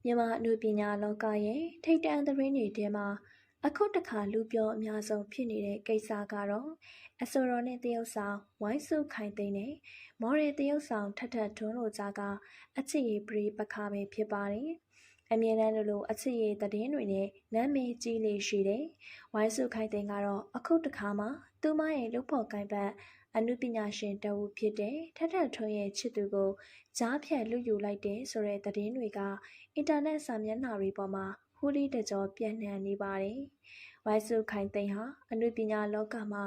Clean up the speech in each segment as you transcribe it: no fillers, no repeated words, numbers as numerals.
မြန်မာအနုပညာလောကရဲ့ထိပ်တန်းသတင်းတွေထဲမှာအခုတခါလူပြောအများဆုံးဖြစ်နေတဲ့ကိစ္စကတော့အဆိုတော်နဲ့တရုတ်ဆောင်ဝိုင်းစုခိုင်သိန်းနဲ့မော်ရီတရုတ်ဆောင်ထထထွန်းတို့ကြားကအချစ်ရေးပရိပခါပဲဖြစ်ပါတယ်။အမြဲတမ်းလိုအချစ်ရေးသတင်းတွေနဲ့နာမည်ကြီးလေးရှိတယ်။ဝိုင်းစုခိုင်သိန်းကတော့အခုတခါမှသူမရဲ့လုပ်ဖို့ကိုင်ပတ်အနုပညာရှင်တဦးဖြစ်တဲ့ထထထွန်းရဲ့ချစ်သူကိုကြားဖြတ်လူယူလိုက်တဲ့ဆိုတဲ့သတင်းတွေကအင်တာနက်စာမျက်နှာတွေပေါ်မှာဟူလီတကြောပြန့်နှံ့နေပါတယ်။ဝိုင်းစုခိုင်သိန်းဟာအနုပညာလောကမှာ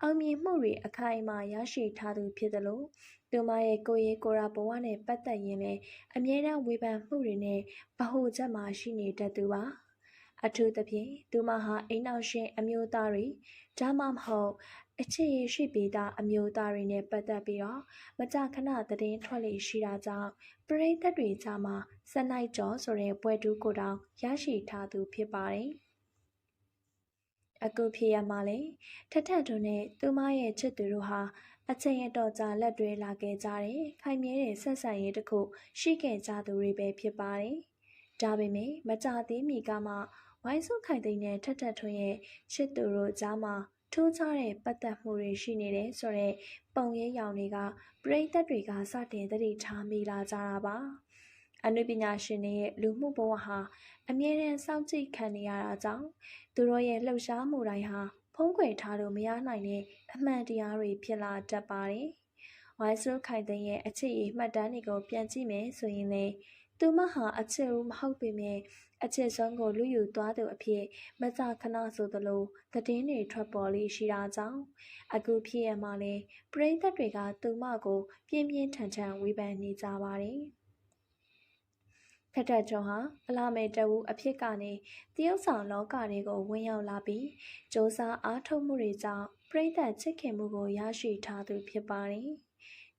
အောင်မြင်မှုတွေအခိုင်အမာရရှိထားသူဖြစ်တယ်လို့သူမရဲ့ကိုယ်ရေးကိုယ်ရာဘဝနဲ့ပတ်သက်ရင်လည်းအမြဲတမ်းဝေဖန်မှုတွေနဲ့ဗဟုချက်မှာရှိနေတတ်သူပါ။အထူးသဖြင့်သူမဟာအိမ်နောက်ရှင်အမျိုးသားတွေဒါမှမဟုတ်အချစ်ရရှိပြီးသားအမျိုးသားတွေနဲ့ပတ်သက်ပြီးတော့မကြာခဏသတင်းထွက်လေရှိတာကြောင့်ပရိသတ်တွေကြားမှာစနိုက်ကျော်ဆိုတဲ့ဘွဲတူးကိုတောင်ရရှိထားသူဖြစ်ပါတယ်။အခုဖြစ်ရမှာလေထထထွန်းနဲ့သူမရဲ့ချစ်သူတို့ဟာအချိန်အတော်ကြာလက်တွဲလာခဲ့ကြတဲ့ခိုင်မြဲတဲ့ဆက်ဆံရေးတစ်ခုရှိခဲ့ကြသူတွေပဲဖြစ်ပါတယ်။ဒါပေမဲ့မကြာသေးမီကမှဝိုင်းစုခိုင်သိန်းနဲ့ထထထွန်းရဲ့ချစ်သူတို့ကြားမှာထူးခြားတဲ့ပတ်သက်မှုတွေရှိနေတယ်ဆိုတဲ့ပုံရိပ်ရောင်တွေကပရိသတ်တွေကစတင်သတိထားမိလာကြတာပါအနုပညာရှင်တွေရဲ့လူမှုဘဝဟာအမြဲတမ်းစောင့်ကြည့်ခံနေရတာကြောင့်သူတို့ရဲ့လှုပ်ရှားမှုတိုင်းဟာဖုံးကွယ်ထားလို့မရနိုင်တဲ့အမှန်တရားတွေဖြစ်လာတတ်ပါတယ်ဝိုင်းစုခိုင်သိန်းရဲ့အချစ်ရေးမှတ်တမ်းတွေကိုပြန်ကြည့်မယ်ဆိုရင်လေသူမဟာအချစ်ဦးမဟုတ်ပေမဲ့အချစ်ဆုံးကိုလူယူသွားသူအဖြစ်မကြာခဏဆိုသလိုသတင်းတွေထွက်ပေါ်လေးရှိတာကြောင့်အခုဖြစ်ရမှာလေပရိသတ်တွေကသူမကိုပြင်းပြင်းထန်ထန်ဝေဖန်နေကြပါတယ်ထထထွန်းဟာအလာမေတဝူအဖြစ်ကနေတရုတ်ဆောင်လောကတွေကိုဝင်ရောက်လာပြီးစ조사အားထုတ်မှုတွေကြောင့်ပရိသတ်ချစ်ခင်မှုကိုရရှိထားသူဖြစ်ပါတယ်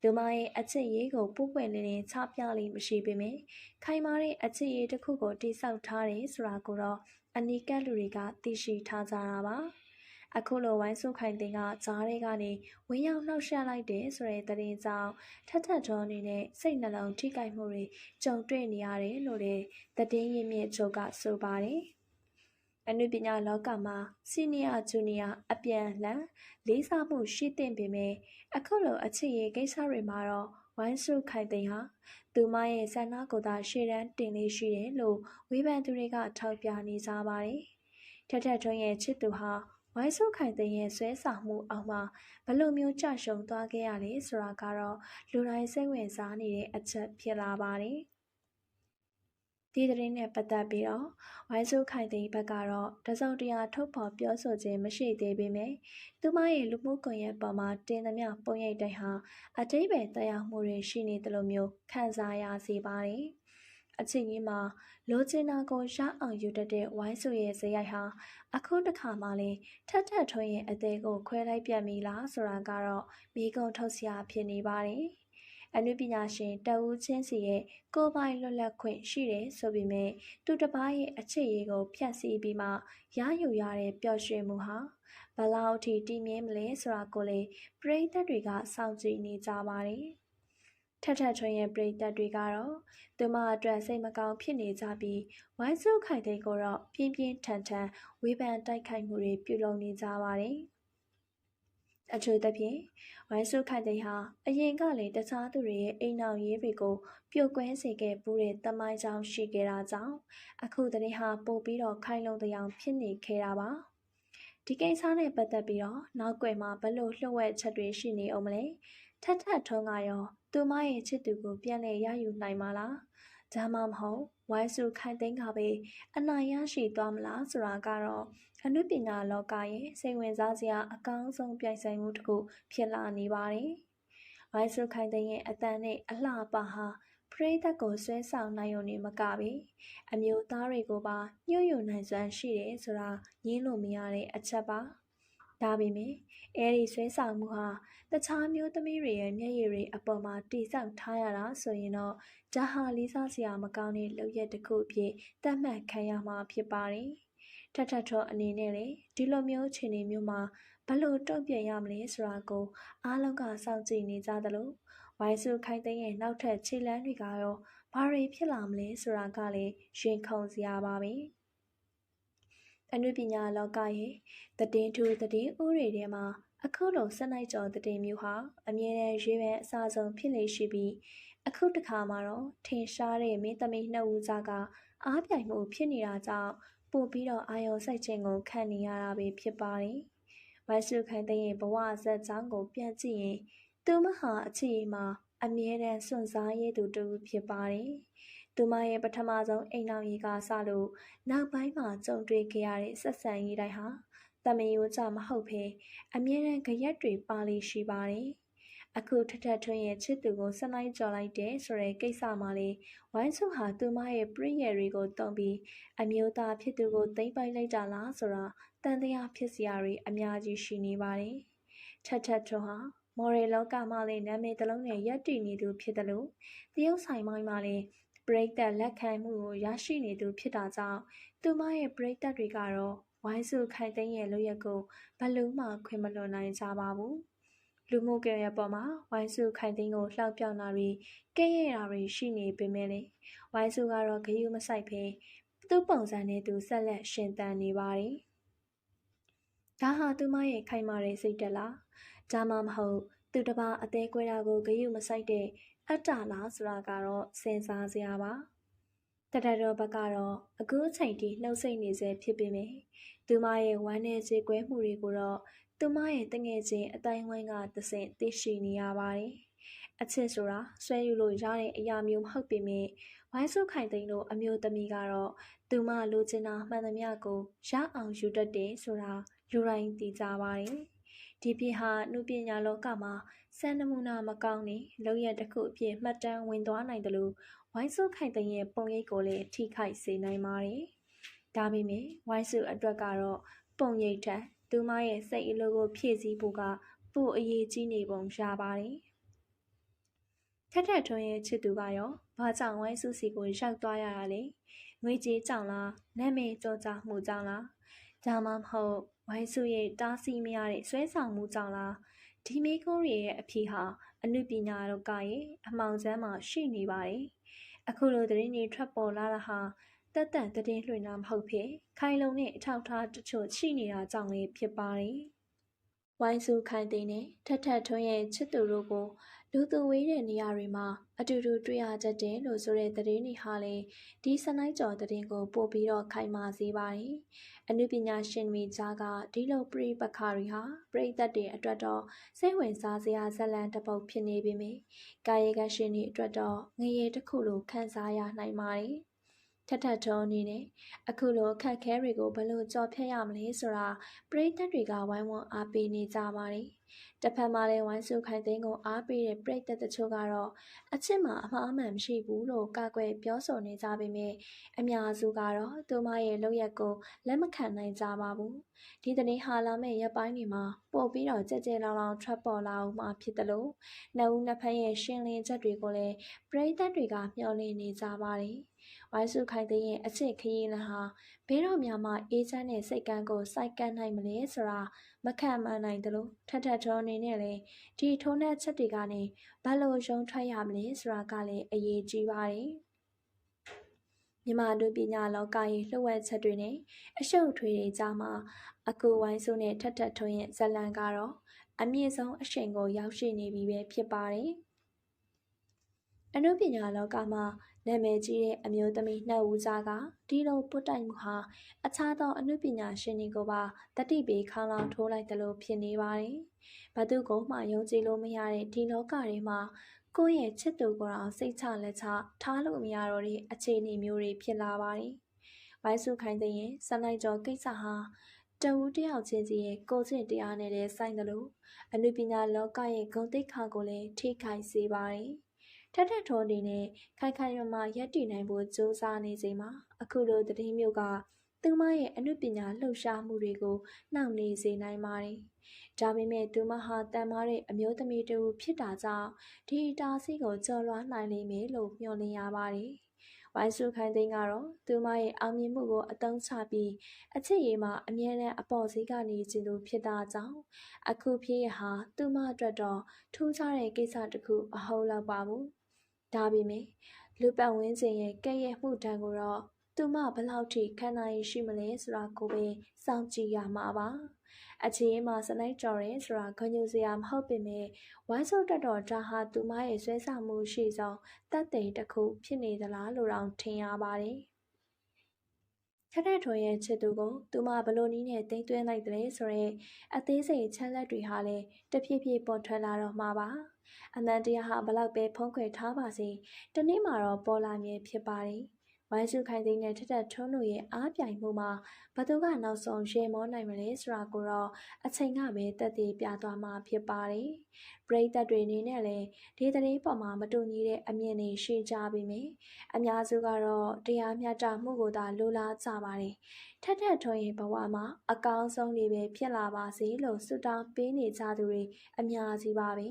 သူမရဲ့အချစ်ရေးကိုပူပွင့်လင်းလင်းချပြလိမရှိပေမဲ့ခိုင်မာတဲ့အချစ်ရေးတစ်ခုကိုတိဆောက်ထားတယ်ဆိုတာကိုတော့အနီးကပ်လူတွေကသိရှိထားကြတာပါအခုလိုဝိုင်းစုခိုင်သိန်းကဂျားတွေကနေဝင်းရောက်နှောက်ယှက်လိုက်တယ်ဆိုတဲ့သတင်းကြောင့်ထထထွန်းအနေနဲ့စိတ်နှလုံးထိခိုက်မှုတွေကြုံတွေ့နေရတယ်လို့လည်းသတင်းရင်းမြစ်ချုပ်ကဆိုပါတယ်အနုပညာလောကမှာစီနီယာဂျူနီယာအပြန်အလှန်လေးစားမှုရှိသင့်ပေမဲ့အခုလိုအချစ်ရေးကိစ္စတွေမှာတော့ဝိုင်းစုခိုင်သိန်းဟာသူမရဲ့ဆန္ဒကိုယ်သာရှေ့တန်းတင်လေးရှိတယ်လို့ဝေဖန်သူတွေကထောက်ပြနေကြပါတယ်။ထထထွန်းရဲ့ချစ်သူဟာဝိုင်းစုခိုင်သိန်းရဲ့ဆွဲဆောင်မှုအောက်မှာဘလို့မျိုးကြရှုံသွားခဲ့ရလဲဆိုတာကတော့လူတိုင်းစိတ်ဝင်စားနေတဲ့အချက်ဖြစ်လာပါတယ်။ဒီသတင်းနဲ့ပတ်သက်ပြီးတော့ဝိုင်းစုခိုင်သိန်းဘက်ကတော့တစုံတရာထုတ်ဖော်ပြောဆိုခြင်းမရှိသေးပေမဲ့သူမရဲ့လူမှုကွန်ရက်ပေါ်မှာတင်သမျှပုံရိပ်တိုင်းဟာအတိတ်ပဲတက်ရောက်မှုတွေရှိနေတယ်လို့မျိုးခံစားရစေပါတယ်။အချိန်ကြီးမှာလိုချင်တာကိုရအောင်ယူတတ်တဲ့ဝိုင်းစုရဲ့ဇယိုက်ဟာအခုတခါမှလည်းထထထွန်းရဲ့အသေးကိုခွဲလိုက်ပြတ်မိလားဆိုတာကတော့မိကုံထုတ်စရာဖြစ်နေပါတယ်။အနုပညာရှင်တဦးချင်းစီရဲ့ကိုယ်ပိုင်လွတ်လပ်ခွင့်ရှိတယ်ဆိုပေမဲ့သူတစ်ပါးရဲ့အချစ်ရေးကိုဖြတ်စည်းပြီးမှရယူရတဲ့ပျော်ရွှင်မှုဟာဘလောက်ထိတည်မြဲမလဲဆိုတာကိုလေပရိသတ်တွေကစောင့်ကြည့်နေကြပါတယ်ထထထွန်းရဲ့ပရိသတ်တွေကတော့သူမအတွက်စိတ်မကောင်းဖြစ်နေကြပြီးဝိုင်းစုခိုင်သိန်းကိုတော့ပြင်းပြင်းထန်ထန်ဝေဖန်တိုက်ခိုက်မှုတွေပြုလုပ်နေကြပါတယ်အထူးသဖြင့်ဝိုင်းစုခိုင်သိန်းဟာအရင်ကလည်းတခြားသူတွေရဲ့အိမ်နောက်ရေးတွေကိုပြိုကွဲစေခဲ့ပူးတဲ့တမိုင်းကြောင်းရှိခဲ့တာကြောင့်အခုတည်းဟာပို့ပြီးတော့ခိုင်လုံတရားဖြစ်နေခဲ့တာပါဒီကိစ္စနဲ့ပတ်သက်ပြီးတော့နောက်ွယ်မှာဘလို့လှုပ်ဝက်ချက်တွေရှိနေအောင်မလဲထထထွန်းကရောသူမရဲ့ချစ်သူကိုပြန်လည်ရယူနိုင်မှာလားဒါမှမဟုတ်ဝိုင်းစုခိုင်သိန်းကပဲအနိုင်ရရှိသွားမလားဆိုတာကတော့အနုပညာလောကရဲ့စိတ်ဝင်စားစရာအကောင်းဆုံးပြိုင်ဆိုင်မှုတစ်ခုဖြစ်လာနေပါတယ်။ဝိုင်းစုခိုင်သိန်းရဲ့အတန်နဲ့အလှပဟာပရိသတ်ကိုဆွဲဆောင်နိုင်ုံနဲ့မကပဲအမျိုးသားတွေကိုပါညှို့ယွနိုင်စွမ်းရှိတယ်ဆိုတာညင်းလို့မရတဲ့အချက်ပါ။ဒါပေမဲ့အဲဒီဆွဲဆောင်မှုဟာတခြားမျိုးသမီးတွေရဲ့မျက်ရည်တွေအပေါ်မှာတိဆောက်ထားရတာဆိုရင်တော့ဒါဟာလေးစားစရာမကောင်းတဲ့လုပ်ရက်တစ်ခုအဖြစ်သတ်မှတ်ခံရမှာဖြစ်ပါတယ်။ထထထွန်းအနေနဲ့လေဒီလိုမျိုးအခြေအနေမျိုးမှာဘလို့တုံ့ပြန်ရမလဲဆိုတာကိုအားလုံးကစောင့်ကြည့်နေကြသလိုဝိုင်းစုခိုင်သိန်းရဲ့နောက်ထပ်ခြေလှမ်းတွေကရော ဘာတွေဖြစ်လာမလဲဆိုတာကလည်းရင်ခုန်စရာပါပဲအနုပညာလောကရဲ့သတင်းထူးသတင်းဥတွေထဲမှာအခုလိုစနိုက်ကျော်သတင်းမျိုးဟာအမြဲတမ်းရွေးပဲအစားဆုံးဖြစ်နေရှိပြီးအခုတစ်ခါမှာတော့ထင်ရှားတဲ့မင်းသမီးနှစ်ဦးကြားကအားပြိုင်မှုဖြစ်နေတာကြောင့်ပို့ပြီးတော့အာရုံစိုက်ခြင်းကိုခံနေရတာပဲဖြစ်ပါတယ်။ဝိုင်းစုခိုင်တဲ့ရဲ့ဘဝဇက်ကြောင်းကိုပြန်ကြည့်ရင်သူမဟာအခြေအနေမှာအမြဲတမ်းစွန့်စားရသူတူဖြစ်ပါတယ်။သူမရဲ့ပထမဆုံးအိမ်နောက်ရေးကစလို့နောက်ပိုင်းမှာကြုံတွေ့ခဲ့ရတဲ့ဆက်ဆံရေးတိုင်းဟာတမယိုးကြမဟုတ်ဘဲအမြဲတမ်းကြရက်တွေပါလိရှိပါတယ်။အခုထထထွန်းရဲ့ချစ်သူကိုစနိုင်းကြော်လိုက်တဲ့ဆိုတဲ့ကိစ္စမှာလေဝိုင်းစုဟာသူမရဲ့ပရိယေတွေကိုတုံးပြီးအမျိုးသားဖြစ်သူကိုသိမ့်ပိုက်လိုက်တာလားဆိုတာတန်တရားဖြစ်စရာတွေအများကြီးရှိနေပါတယ်။ထထထွန်းဟာမော်ရယ်လောကမှာလည်းနာမည်တစ်လုံးနဲ့ရပ်တည်နေသူဖြစ်တယ်လို့တရုတ်ဆိုင်ပိုင်းမှာလည်းပရိသတ်လက်ခံမှုကိုရရှိနေသူဖြစ်တာကြောင့်သူမရဲ့ပရိသတ်တွေကတော့ဝိုင်းစုခိုင်သိန်းရဲ့လုပ်ရက်ကိုဘလို့မှခွင့်မလွန်နိုင်ကြပါဘူး။လူမှုကွန်ရက်ပေါ်မှာဝိုင်းစုခိုင်သိန်းကိုလှောက်ပြောင်တာတွေကဲ့ရဲ့တာတွေရှိနေပေမဲ့လေဝိုင်းစုကတော့ဂရုမစိုက်ဘဲသူ့ပုံစံနဲ့သူဆက်လက်ရှင်သန်နေပါတယ်။ဒါဟာသူမရဲ့ခိုင်မာတဲ့စိတ်တက်လား။ဒါမှမဟုတ်သူတစ်ပါးအသေးကွဲတာကိုဂရုမစိုက်တဲ့အတ္တလားဆိုတာကတော့စဉ်းစားစရာပါ။တတတော်ဘက်ကတော့အခုအချိန်ထိနှုတ်ဆက်နေစေဖြစ်ပေမယ့်သူမရဲ့ဝမ်းနည်းကြေကွဲမှုတွေကိုတော့သူမရဲ့တငယ်ချင်းအတိုင်းဝိုင်းကသစင်သိရှိနေရပါတယ်။အချစ်ဆိုတာဆွဲယူလို့ရတဲ့အရာမျိုးမဟုတ်ပေမယ့်ဝိုင်းစုခိုင်သိန်းတို့အမျိုးသမီးကတော့သူမလိုချင်တာမှန်သမျှကိုရအောင်ယူတတ်တယ်ဆိုတာလူတိုင်းသိကြပါတယ်။ဒီပြည်ဟာနုပညာလောကမှာစံနမူနာမကောင်းတဲ့လုပ်ရတစ်ခုအဖြစ်မှတ်တမ်းဝင်သွားနိုင်တယ်လို့ဝိုင်းစုခိုင်သိန်းရဲ့ပုံရိပ်ကိုလည်းထိခိုက်စေနိုင်ပါတယ်။ဒါပေမဲ့ဝိုင်းစုအတွက်ကတော့ပုံရိပ်ထက်သူမရဲ့စိတ်အလိုကိုဖြည့်ဆည်းဖို့ကပိုအရေးကြီးနေပုံရပါတယ်။ထထထွန်းရဲ့ချစ်သူကရောဘာကြောင့်ဝိုင်းစုစီကိုရောက်သွားရတာလဲ။ငွေကြေးကြောင့်လား၊နာမည်ကျော်ကြားမှုကြောင့်လား။ဒါမှမဟုတ်ဝိုင်းစုရဲ့တားဆီးမရတဲ့ဆွဲဆောင်မှုကြောင့်လား။ဒီမိကုန်းရဲ့အဖြစ်ဟာအနုပညာလောကရဲ့အမှောင်ချမ်းမှာရှိနေပါတယ်။အခုလိုသတင်းတွေထွက်ပေါ်လာတာဟာတက်တန်သတင်းလွှင့်တာမဟုတ်ဖြစ်ခိုင်လုံတဲ့အထောက်အထားတချို့ရှိနေတာကြောင့်လည်းဖြစ်ပါတယ်။ဝိုင်းစုခိုင်သိန်းနဲ့ထထထွန်းရဲ့ချစ်သူတို့ကိုလူသူဝေးတဲ့နေရာတွေမှာအတူတူတွေ့ရတတ်တယ်လို့ဆိုတဲ့သတင်းတွေဟာလည်းဒီစနိုက်ကျော်သတင်းကိုပို့ပြီးတော့ခိုင်မာစေပါတယ်။အနုပညာရှင်တွေကြားကဒီလိုပရိပက္ခတွေဟာပရိသတ်တွေအတွက်တော့စိတ်ဝင်စားစရာဇာတ်လမ်းတစ်ပုဒ်ဖြစ်နေပေမယ့်ကာယကရှင်တွေအတွက်တော့ငရေတစ်ခုလိုခန်းစားရနိုင်ပါတယ်။ထထထွန်းအနေနဲ့အခုလိုအခက်အခဲတွေကိုဘယ်လိုကြော်ဖြတ်ရမလဲဆိုတာပရိသတ်တွေကဝိုင်းဝန်းအားပေးနေကြပါတယ်။တစ်ဖက်မှာလည်းဝိုင်းစုခိုင်သိန်းကိုအားပေးတဲ့ပရိသတ်တချို့ကတော့အချစ်မှာအမှားအမှန်မရှိဘူးလို့ကာကွယ်ပြောဆိုနေကြပေမဲ့အများစုကတော့သူမရဲ့လုပ်ရက်ကိုလက်မခံနိုင်ကြပါဘူး။ဒီသတင်းဟာလာမယ့်ရက်ပိုင်းတွေမှာပို့ပြီးတော့ကြဲကြဲလောင်လောင်ထွက်ပေါ်လာအောင်မှဖြစ်တယ်လို့နှစ်ဦးနှစ်ဖက်ရဲ့ရှင်းလင်းချက်တွေကိုလည်းပရိသတ်တွေကမျှော်လင့်နေကြပါတယ်။ဝိုင်းစုခိုင်သိန်းရဲ့အချစ်ခရီးလမ်းဟာဘဲတော်များမှအေးချမ်းတဲ့စိတ်ကန်းကိုစိုက်ကန်းနိုင်မလဲဆိုတာမခံမှန်းနိုင်တယ်လို့ထထထွန်းအနေနဲ့လည်းဒီထုံးတဲ့ချက်တွေကနေဘယ်လိုရုံထွက်ရမလဲဆိုတာကလည်းအရေးကြီးပါတယ်။မြန်မာလူပညာလောကရဲ့လှုပ်ဝက်ချက်တွေနဲ့အရှုပ်ထွေးတွေကြားမှာအခုဝိုင်းစုနဲ့ထထထွန်းရဲ့ဇလံကတော့အမြင့်ဆုံးအရှိန်ကိုရောက်ရှိနေပြီပဲဖြစ်ပါတယ်။အနုပညာလောကမှာနာမည်ကြီးတဲ့အမျိုးသမီးနှစ်ဦးကြားကဒီလိုပွတ်တိုက်မှုဟာအခြားသောအနုပညာရှင်တွေကိုပါတတိပေးခေါင်းလောင်ထိုးလိုက်တယ်လို့ဖြစ်နေပါတယ်။ဘသူကိုမှယုံကြည်လို့မရတဲ့ဒီလောကထဲမှာကိုယ့်ရဲ့ချစ်သူကိုယ်တော်စိတ်ချလက်ချထားလို့မရတော့တဲ့အခြေအနေမျိုးတွေဖြစ်လာပါတယ်။ဝိုင်းစုခိုင်သိန်းရဲ့စနိုက်ကျော်ကိစ္စဟာတဦးတယောက်ချင်းစီရဲ့ကိုယ်ချင်းတရားနဲ့လည်းဆိုင်တယ်လို့အနုပညာလောကရဲ့ဂုဏ်သိက္ခာကိုလည်းထိခိုက်စေပါတယ်။ထထထွန်းအနေနဲ့ခိုင်ခိုင်မာရပ်တည်နိုင်ဖို့ကြိုးစားနေချိန်မှာအခုလိုသတင်းမျိုးကသူမရဲ့အနုပညာလှုပ်ရှားမှုတွေကိုနှောင့်နှေးစေနိုင်ပါတယ်။ဒါပေမဲ့သူမဟာတန်မားတဲ့အမျိုးသမီးတူဖြစ်တာကြောင့်ဒီတားဆီးကိုကျော်လွှားနိုင်လိမ့်မယ်လို့မျှော်လင့်ရပါတယ်။ဝိုင်းစုခိုင်သိန်းကတော့သူမရဲ့အောင်မြင်မှုကိုအသုံးချပြီးအချစ်ရည်မှာအမြဲတမ်းအပေါ်စီးကနေခြင်းသူဖြစ်တာကြောင့်အခုဖြစ်ရဟာသူမအတွက်တော့ထူးခြားတဲ့ကိစ္စတစ်ခုမဟုတ်တော့ပါဘူး။ဒါပေမဲ့ လူပတ်ဝန်းကျင်ရဲ့ကဲ့ရဲ့မှုတံကိုတော့သူမဘလောက်ထိခံနိုင်ရှိမလဲဆိုတာကိုပဲစောင့်ကြည့်ရမှာပါအခြေမှာစနိုက်ကြော်ရဲဆိုတာခွင့်ယူစရာမဟုတ်ပေမဲ့ဝိုင်းဆိုတက်တော်ဒါဟာသူမရဲ့ဆွဲဆောင်မှုရှိဆုံးတက်တဲ့တစ်ခုဖြစ်နေသလားလို့တောင်ထင်ရပါတယ်ထက်တဲ့ထွန်ရဲ့ချစ်သူကိုသူမဘလို့နည်းနဲ့တိမ်သွင်းလိုက်တယ်ဆိုတော့အသေးစိတ်ချမ်းလက်တွေဟာလည်းတဖြည်းဖြည်းပေါ်ထွက်လာတော့မှာပါအမှန်တရားဟာဘလောက်ပဲဖုံးကွယ်ထားပါစေတနေ့မှာတော့ပေါ်လာမည်ဖြစ်ပါတယ်ဝိုင်းစုခိုင်သိန်းနဲ့ထက်တဲ့ထွန်းတို့ရဲ့အားပြိုင်မှုမှာဘသူကနောက်ဆုံးရေမောနိုင်မလဲဆိုတာကိုတော့အချိန်ကပဲတက်တည်ပြသွားမှာဖြစ်ပါတယ်ပရိသတ်တွေအနေနဲ့လည်းဒီသတင်းပေါ်မှာမတူညီတဲ့အမြင်တွေရှိကြပြီမယ်အများစုကတော့တရားမျှတမှုကိုသာလိုလားကြပါတယ်ထက်တဲ့ထွန်းရဲ့ဘဝမှာအကောင်းဆုံးတွေပဲဖြစ်လာပါစေလို့ဆုတောင်းပေးနေကြသူတွေအများကြီးပါပဲ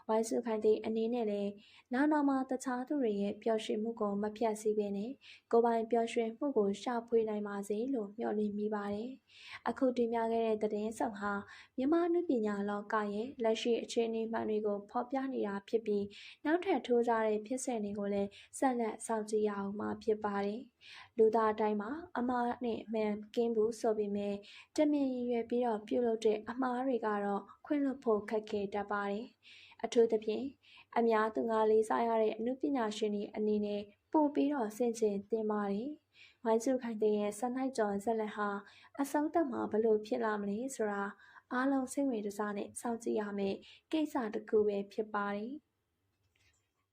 ဝိုင်းစုခိုင်သိန်းအနေနဲ့လည်းနောက်မှာတခြားသူတွေရဲ့ပျော်ရွှင်မှုကိုမဖြတ်စည်းပဲနဲ့ကိုယ်ပိုင်ပျော်ရွှင်မှုကိုရှာဖွေနိုင်ပါစေလို့မျှော်လင့်မိပါတယ်။အခုတင်ပြခဲ့တဲ့သတင်းဆောင်ဟာမြန်မာနုပညာလောကရဲ့လက်ရှိအခြေအနေမှန်တွေကိုဖော်ပြနေတာဖြစ်ပြီးနောက်ထပ်ထိုးကြတဲ့ဖြစ်စဉ်တွေကိုလည်းဆက်လက်စောင့်ကြည့်ရအောင်မှာဖြစ်ပါတယ်။လူသားတိုင်းမှာအမှားနဲ့အမှန်ကင်းဘူးဆိုပေမဲ့တမင်ရည်ရွယ်ပြီးတော့ပြုလုပ်တဲ့အမှားတွေကတော့ခွင့်လွှတ်ဖို့ခက်ခဲတတ်ပါတယ်။အထူးသဖြင့်အများသူငါလေးစားရတဲ့အနုပညာရှင်တွေအနေနဲ့ပို့ပြီးတော့ဆင်ခြင်သင်ပါတယ်။ဝိုင်းစုခိုင်တဲ့ရဲ့စနိုက်ကျော်ဇက်လက်ဟာအဆုံးသတ်မှာဘလို့ဖြစ်လာမလဲဆိုတာအားလုံးစိတ်ဝင်စားနဲ့စောင့်ကြည့်ရမယ့်ကိစ္စတစ်ခုပဲဖြစ်ပါတယ်။